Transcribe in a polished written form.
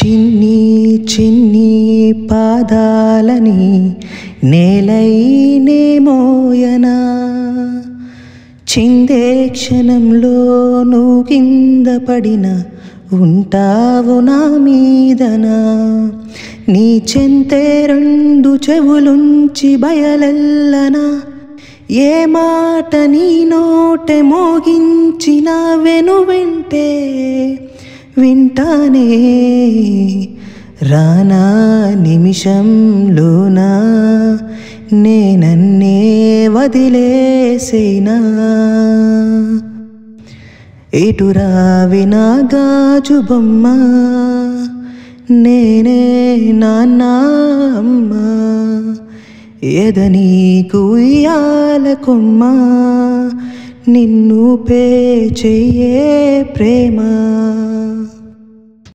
చిన్ని చిన్ని పాదాలని నేలైనే మోయనా చిందే క్షణంలో నువ్వు కింద పడిన ఉంటావు నా మీదనా నీ చెంతే రెండు చెవులుంచి బయలెల్లనా ఏ మాట నీ నోటె మోగించిన వెనువెంటే వింటానే రానా నిమిషంలోనా నేనన్నే వదిలేసేనా ఎటురావి నా గాజు బొమ్మ నేనే నాన్న అమ్మ ఎద నీకు ఉయ్యాల కొమ్మ నిన్ను పే చెయ్యే ప్రేమ